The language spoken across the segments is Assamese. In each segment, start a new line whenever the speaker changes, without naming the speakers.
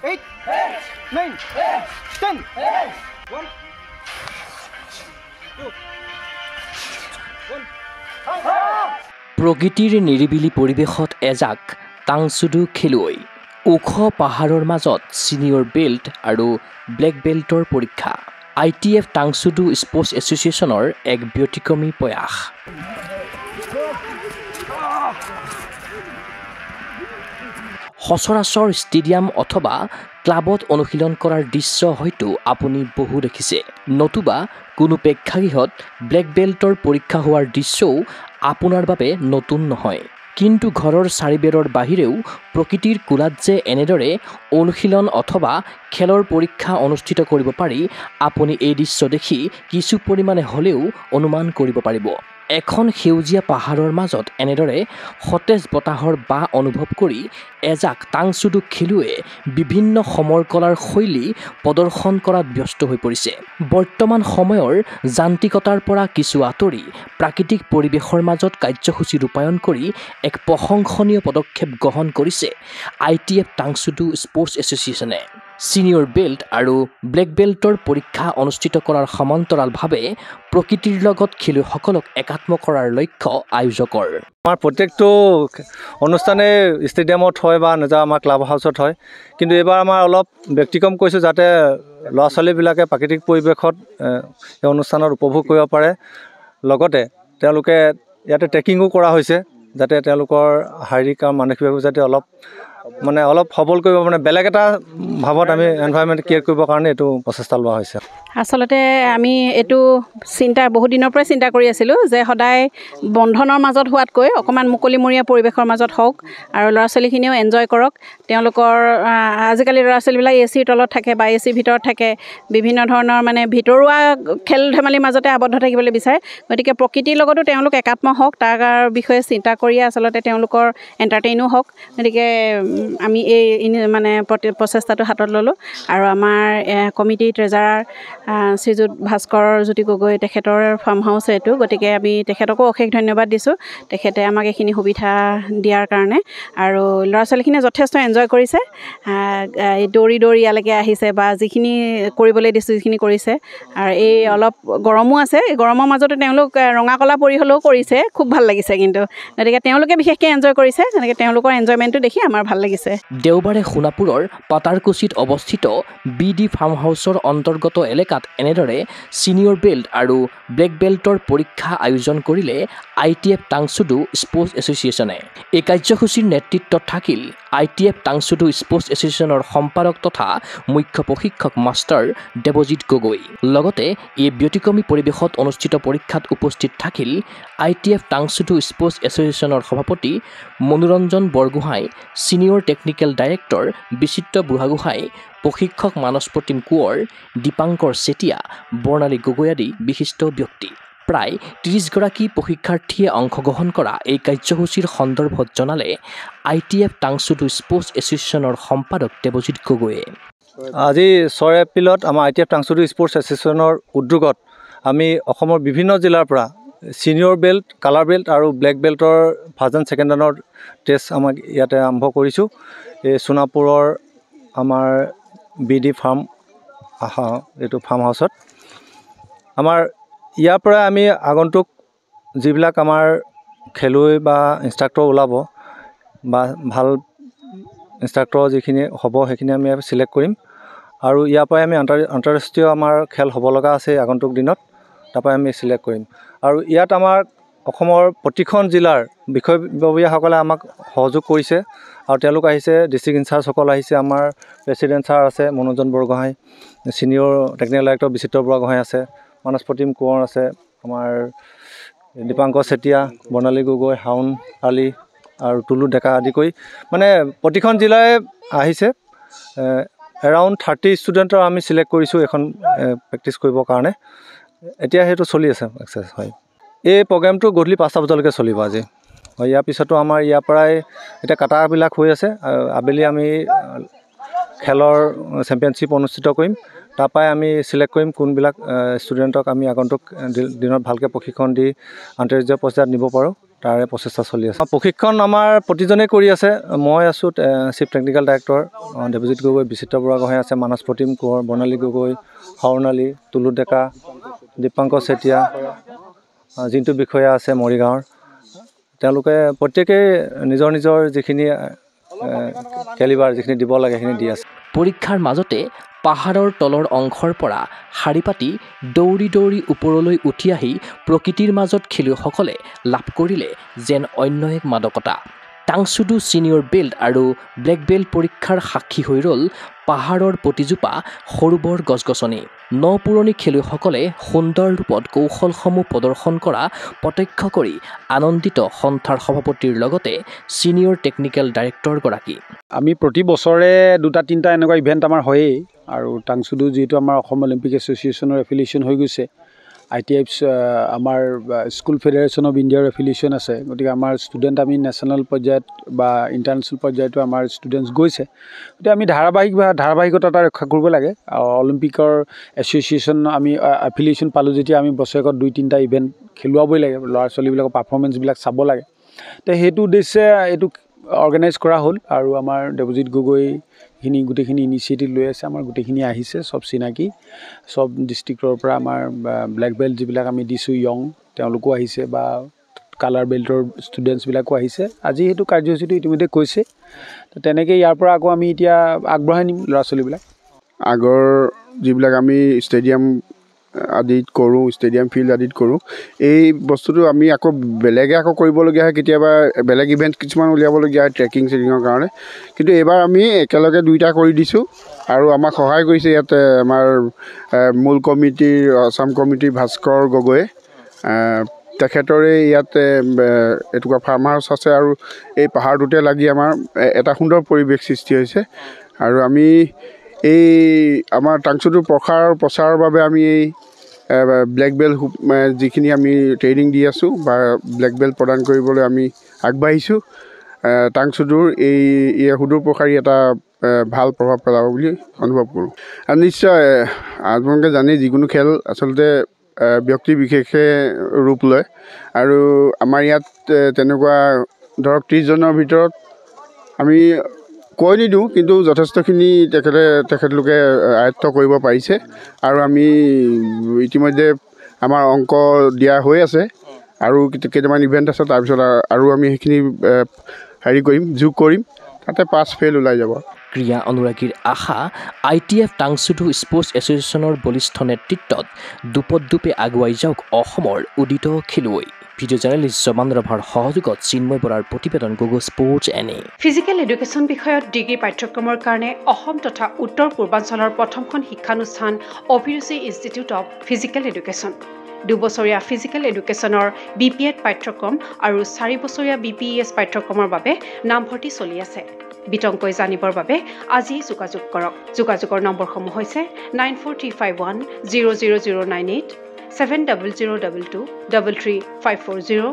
8, 9, 10. 1, 2, 1.
প্ৰকৃতিৰ নিৰিবিলি পৰিৱেশত এজাক টাংচুডু খেলুৱৈ ওখ পাহাৰৰ মাজত ছিনিয়ৰ বেল্ট আৰু ব্লেক বেল্টৰ পৰীক্ষা ITF টাংচুডু স্পৰ্টছ এছ'চিয়েশ্যনৰ এক ব্যতিক্ৰমী প্ৰয়াস সচৰাচৰ ষ্টেডিয়াম অথবা ক্লাবত অনুশীলন কৰাৰ দৃশ্য হয়তো আপুনি বহু দেখিছে নতুবা কোনো প্ৰেক্ষাগৃহত ব্লেক বেল্টৰ পৰীক্ষা হোৱাৰ দৃশ্যও আপোনাৰ বাবে নতুন নহয় কিন্তু ঘৰৰ চাৰিবেৰৰ বাহিৰেও প্ৰকৃতিৰ কোলাত যে এনেদৰে অনুশীলন অথবা খেলৰ পৰীক্ষা অনুষ্ঠিত কৰিব পাৰি আপুনি এই দৃশ্য দেখি কিছু পৰিমাণে হ'লেও অনুমান কৰিব পাৰিব এখন সেউজীয়া পাহাৰৰ মাজত এনেদৰে সতেজ বতাহৰ বা অনুভৱ কৰি এজাক টাংচুডু খেলুৱে বিভিন্ন সমৰ কলাৰ শৈলী প্ৰদৰ্শন কৰাত ব্যস্ত হৈ পৰিছে বৰ্তমান সময়ৰ যান্ত্ৰিকতাৰ পৰা কিছু আঁতৰি প্ৰাকৃতিক পৰিৱেশৰ মাজত কাৰ্যসূচী ৰূপায়ণ কৰি এক প্ৰশংসনীয় পদক্ষেপ গ্ৰহণ কৰিছে ITF টাংচুডু স্পৰ্টছ এছ'চিয়েশ্যনে ছিনিয়ৰ বেল্ট আৰু ব্লেক বেল্টৰ পৰীক্ষা অনুষ্ঠিত কৰাৰ সমান্তৰালভাৱে প্ৰকৃতিৰ লগত খেলুৱৈসকলক একাত্ম কৰাৰ লক্ষ্য আয়োজকৰ
আমাৰ প্ৰত্যেকটো অনুষ্ঠানে ষ্টেডিয়ামত হয় বা নিজা আমাৰ ক্লাব হাউচত হয় কিন্তু এইবাৰ আমাৰ অলপ ব্যক্তিক্ৰম কৰিছোঁ যাতে ল'ৰা ছোৱালীবিলাকে প্ৰাকৃতিক পৰিৱেশত এই অনুষ্ঠানত উপভোগ কৰিব পাৰে লগতে তেওঁলোকে ইয়াতে ট্ৰেকিঙো কৰা হৈছে যাতে তেওঁলোকৰ শাৰীৰিক আৰু মানসিকভাৱে যাতে অলপ সবল কৰিব বেলেগ এটা ভাৱত আমি এনভাইৰনমেণ্ট ক্ৰিয়েট কৰিবৰ কাৰণে এইটো প্ৰচেষ্টা লোৱা হৈছে
আচলতে আমি এইটো বহুত দিনৰ পৰাই চিন্তা কৰি আছিলোঁ যে সদায় বন্ধনৰ মাজত হোৱাতকৈ অকণমান মুকলিমূৰীয়া পৰিৱেশৰ মাজত হওক আৰু ল'ৰা ছোৱালীখিনিও এনজয় কৰক তেওঁলোকৰ আজিকালি ল'ৰা ছোৱালীবিলাক এচিৰ তলত থাকে বা এচিৰ ভিতৰত থাকে বিভিন্ন ধৰণৰ ভিতৰুৱা খেল ধেমালিৰ মাজতে আবদ্ধ থাকিবলৈ বিচাৰে গতিকে প্ৰকৃতিৰ লগতো তেওঁলোক একাত্ম হওক তাৰ বিষয়ে চিন্তা কৰিয়ে আচলতে তেওঁলোকৰ এণ্টাৰটেইনো হওক গতিকে আমি এই প্ৰচেষ্টাটো হাতত ল'লোঁ আৰু আমাৰ কমিটিৰ ট্ৰেজাৰাৰ শ্ৰীযুত ভাস্কৰ জ্যোতি গগৈ তেখেতৰ ফাৰ্ম হাউচ এইটো গতিকে আমি তেখেতকো অশেষ ধন্যবাদ দিছোঁ তেখেতে আমাক এইখিনি সুবিধা দিয়াৰ কাৰণে আৰু ল'ৰা ছোৱালীখিনিয়ে যথেষ্ট এনজয় কৰিছে দৌৰি ইয়ালৈকে আহিছে বা যিখিনি কৰিবলৈ দিছোঁ যিখিনি কৰিছে আৰু এই অলপ গৰমো আছে এই গৰমৰ মাজতে তেওঁলোক ৰঙা কলা পৰি হ'লেও কৰিছে খুব ভাল লাগিছে কিন্তু গতিকে তেওঁলোকে বিশেষকৈ এনজয় কৰিছে তেনেকৈ তেওঁলোকৰ এনজয়মেণ্টটো দেখি আমাৰ ভাল লাগিছে
দেওবাৰে সোণাপুৰৰ পাতাৰকুছিত অৱস্থিত BD ফাৰ্ম হাউচৰ অন্তৰ্গত এলেকাত এনেদৰে ছিনিয়ৰ বেল্ট আৰু ব্লেক বেল্টৰ পৰীক্ষা আয়োজন কৰিলে ITF টাংচুডু স্পৰ্টছ এছ'চিয়েশ্যনে এই কাৰ্যসূচীৰ নেতৃত্বত থাকিল ITF টাংচুডু স্পৰ্টছ এছ'চিয়েশ্যনৰ সম্পাদক তথা মুখ্য প্ৰশিক্ষক মাষ্টাৰ দেৱজিৎ গগৈ লগতে এই ব্যতিক্ৰমী পৰিৱেশত অনুষ্ঠিত পৰীক্ষাত উপস্থিত থাকিল ITF টাংচুডু স্পৰ্টছ এছ'চিয়েশ্যনৰ সভাপতি মনোৰঞ্জন বৰগোহাঁই ছিনিয়ৰ টেকনিকেল ডাইৰেক্টৰ বিচিত্ৰ বুঢ়াগোহাঁই প্ৰশিক্ষক মানস প্ৰতিম কোঁৱৰ দীপাংকৰ চেতিয়া বৰ্ণালী গগৈ আদি বিশিষ্ট ব্যক্তি প্ৰায় 30গৰাকী প্ৰশিক্ষাৰ্থীয়ে অংশগ্ৰহণ কৰা এই কাৰ্যসূচীৰ সন্দৰ্ভত জনালে ITF টাংচুডু স্পৰ্টছ এছ'চিয়েশ্যনৰ সম্পাদক দেৱজিৎ গগৈয়ে
আজি 6 এপ্ৰিলত আমাৰ ITF টাংচুডু স্পৰ্টছ এছ'চিয়েশ্যনৰ উদ্যোগত আমি অসমৰ বিভিন্ন জিলাৰ পৰা ছিনিয়ৰ বেল্ট কালাৰ বেল্ট আৰু ব্লেক বেল্টৰ ফাৰ্ষ্ট এণ্ড ছেকেণ্ড ৰাউণ্ডৰ টেষ্ট আমাক ইয়াতে আৰম্ভ কৰিছোঁ এই সোণাপুৰৰ আমাৰ BD ফাৰ্ম এইটো ফাৰ্ম হাউচত আমাৰ ইয়াৰ পৰা আমি আগন্তুক যিবিলাক আমাৰ খেলুৱৈ বা ইনষ্ট্ৰাক্টৰ ওলাব বা ভাল ইনষ্ট্ৰাক্টৰ যিখিনি হ'ব সেইখিনি আমি চিলেক্ট কৰিম আৰু ইয়াৰ পৰাই আমি আন্তঃৰাষ্ট্ৰীয় আমাৰ খেল হ'ব লগা আছে আগন্তুক দিনত তাৰপৰাই আমি চিলেক্ট কৰিম আৰু ইয়াত আমাৰ অসমৰ প্ৰতিখন জিলাৰ বিষয়ববীয়াসকলে আমাক সহযোগ কৰিছে আৰু তেওঁলোক আহিছে ডিষ্ট্ৰিক্ট ইনচাৰ্জসকল আহিছে আমাৰ প্ৰেচিডেণ্ট ছাৰ আছে মনোৰঞ্জন বৰগোহাঁই ছিনিয়ৰ টেকনিকেল ডাইৰেক্টৰ বিচিত্ৰ বৰগোহাঁই আছে মানস প্ৰতিম কোঁৱৰ আছে আমাৰ দীপাংকৰ চেতিয়া বৰ্ণালী গগৈ হাউন আলি আৰু টুলু ডেকা আদি কৰি প্ৰতিখন জিলাই আহিছে এৰাউণ্ড 30 ষ্টুডেণ্টৰ আমি চিলেক্ট কৰিছোঁ এখন প্ৰেক্টিছ কৰিবৰ কাৰণে এতিয়া সেইটো চলি আছে এক্সাৰচাইজ হয় এই প্ৰগ্ৰেমটো গধূলি 5টা বজালৈকে চলিব আজি ইয়াৰ পিছতো আমাৰ ইয়াৰ পৰাই এতিয়া কাটাবিলাক হৈ আছে আবেলি আমি খেলৰ চেম্পিয়নশ্বিপ অনুষ্ঠিত কৰিম তাৰপৰাই আমি চিলেক্ট কৰিম কোনবিলাক ষ্টুডেণ্টক আমি আগন্তুক দিনত ভালকৈ প্ৰশিক্ষণ দি আন্তঃৰাষ্ট্ৰীয় পৰ্যায়ত নিব পাৰোঁ তাৰে প্ৰচেষ্টা চলি আছে। প্ৰশিক্ষণ আমাৰ প্ৰতিজনেই কৰি আছে। মই আছোঁ chief technical director, Debajit Gogoi, Bichitra Buragohain আছে, মানস প্ৰতিম কোঁৱৰ, বৰ্ণালী গগৈ, হাওৰ্ণালী, তুলু ডেকা, দীপাংকৰ চেতিয়া, জিন্তু বিষয়া আছে মৰিগাঁৱৰ। তেওঁলোকে প্ৰত্যেকেই নিজৰ নিজৰ যিখিনি কেলিবাৰ যিখিনি দিব লাগে সেইখিনি দি আছে।
পৰীক্ষাৰ মাজতে পাহাৰৰ তলৰ অংশৰ পৰা শাৰী পাতি দৌৰি দৌৰি ওপৰলৈ উঠি আহি প্ৰকৃতিৰ মাজত খেলুৱৈসকলে লাভ কৰিলে যেন অন্য এক মাদকতা। টাংচুডু ছিনিয়ৰ বেল্ট আৰু ব্লেক বেল্ট পৰীক্ষাৰ সাক্ষী হৈ ৰ'ল পাহাৰৰ প্ৰতিজোপা সৰু বৰ গছ-গছনি। নপুৰণি খেলুৱৈসকলে সুন্দৰ ৰূপত কৌশলসমূহ প্ৰদৰ্শন কৰা প্ৰত্যক্ষ কৰি আনন্দিত সন্থাৰ সভাপতিৰ লগতে ছিনিয়ৰ টেকনিকেল ডাইৰেক্টৰগৰাকী।
আমি প্ৰতি বছৰে 2-3টা এনেকুৱা ইভেণ্ট আমাৰ হয়েই, আৰু টাংচুডু যিহেতু আমাৰ অসম অলিম্পিক এছ'চিয়েশ্যনৰ এফিলিয়েশ্যন হৈ গৈছে, ITFs আমাৰ স্কুল ফেডাৰেশ্যন অফ ইণ্ডিয়াৰ এফিলিয়েশ্যন আছে, গতিকে আমাৰ ষ্টুডেণ্ট আমি নেশ্যনেল পৰ্যায়ত বা ইণ্টাৰনেশ্যনেল পৰ্যায়তো আমাৰ ষ্টুডেণ্টছ গৈছে। গতিকে আমি ধাৰাবাহিকতা এটা ৰক্ষা কৰিব লাগে। অলিম্পিকৰ এছ'চিয়েশ্যন আমি এফিলিয়েশ্যন পালোঁ যেতিয়া আমি বছৰেকত 2-3টা ইভেণ্ট খেলুৱাবই লাগে, ল'ৰা ছোৱালীবিলাকৰ পাৰফৰ্মেঞ্চবিলাক চাব লাগে। তো সেইটো উদ্দেশ্যে এইটো অৰ্গেনাইজ কৰা হ'ল, আৰু আমাৰ দেৱজিৎ গগৈখিনি গোটেইখিনি ইনিচিয়েটিভ লৈ আছে। আমাৰ গোটেইখিনি আহিছে, চব চিনাকি, চব ডিষ্ট্ৰিক্টৰ পৰা আমাৰ ব্লেক বেল্ট যিবিলাক আমি দিছোঁ য়ং, তেওঁলোকো আহিছে, বা কালাৰ বেল্টৰ ষ্টুডেণ্টছবিলাকো আহিছে। আজি সেইটো কাৰ্যসূচীটো ইতিমধ্যে কৈছে। তো তেনেকৈ ইয়াৰ পৰা আকৌ আমি এতিয়া আগবঢ়াই নিম ল'ৰা ছোৱালীবিলাক।
আগৰ যিবিলাক আমি ষ্টেডিয়াম আদিত কৰোঁ, ষ্টেডিয়াম ফিল্ড আদিত কৰোঁ, এই বস্তুটো আমি আকৌ বেলেগে আকৌ কৰিবলগীয়া হয়, কেতিয়াবা বেলেগ ইভেণ্ট কিছুমান উলিয়াবলগীয়া হয় ট্ৰেকিঙৰ কাৰণে। কিন্তু এইবাৰ আমি একেলগে 2টা কৰি দিছোঁ, আৰু আমাক সহায় কৰিছে ইয়াত আমাৰ মূল কমিটিৰ আছাম কমিটিৰ ভাস্কৰ গগৈয়ে। তেখেতৰে ইয়াত এটুকুৰা ফাৰ্ম হাউচ আছে, আৰু এই পাহাৰটোতে লাগি আমাৰ এটা সুন্দৰ পৰিৱেশ সৃষ্টি হৈছে। আৰু আমি এই আমাৰ টাংচুডুৰ প্ৰচাৰৰ বাবে আমি এই ব্লেক বেল্ট যিখিনি আমি ট্ৰেইনিং দি আছোঁ বা ব্লেক বেল্ট প্ৰদান কৰিবলৈ আমি আগবাঢ়িছোঁ। টাংচুডুৰ এই সুদূৰ প্ৰসাৰী এটা ভাল প্ৰভাৱ পেলাব বুলি অনুভৱ কৰোঁ। আৰু নিশ্চয় আপোনালোকে জানেই যিকোনো খেল আচলতে ব্যক্তি বিশেষে ৰূপ লয়, আৰু আমাৰ ইয়াত তেনেকুৱা ধৰক 30জনৰ ভিতৰত আমি কৈ নিদিওঁ, কিন্তু যথেষ্টখিনি তেখেতলোকে আয়ত্ব কৰিব পাৰিছে। আৰু আমি ইতিমধ্যে আমাৰ অংক দিয়া হৈ আছে, আৰু কেইটামান ইভেণ্ট আছে, তাৰপিছত আৰু আমি সেইখিনি যোগ কৰিম, তাতে পাছ ফেইল ওলাই যাব।
ক্ৰীড়া অনুৰাগীৰ আশা ITF টাংচুডু স্পৰ্টছ এছ'চিয়েশ্যনৰ বলিষ্ঠ নেতৃত্বত দুপদূপে আগুৱাই যাওক অসমৰ উদিত খেলুৱৈ। ভিডিঅ' জাৰ্নেলিষ্ট জমান ৰভাৰ সহযোগত চিন্ময় বৰাৰ প্ৰতিবেদন Google sports NA।
Physical education বিষয়ত ডিগ্ৰী পাঠ্যক্ৰমৰ কাৰণে অসম তথা উত্তৰ পূৰ্বাঞ্চলৰ প্ৰথমখন শিক্ষানুষ্ঠান অভিৰুচি ইনষ্টিটিউট অৱ ফিজিকেল এডুকেশ্যন। 2 বছৰীয়া ফিজিকেল এডুকেশ্যনৰ BPEd পাঠ্যক্ৰম আৰু 4 বছৰীয়া BPES পাঠ্যক্ৰমৰ বাবে নামভৰ্তি চলি আছে। বিতংকৈ জানিবৰ বাবে আজি যোগাযোগ কৰক। যোগাযোগৰ নম্বৰসমূহ হৈছে 9435100098, 7002 33540,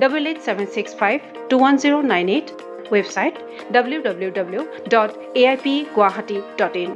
88765210998, ৱেবছাইট www.aipguwahati.in।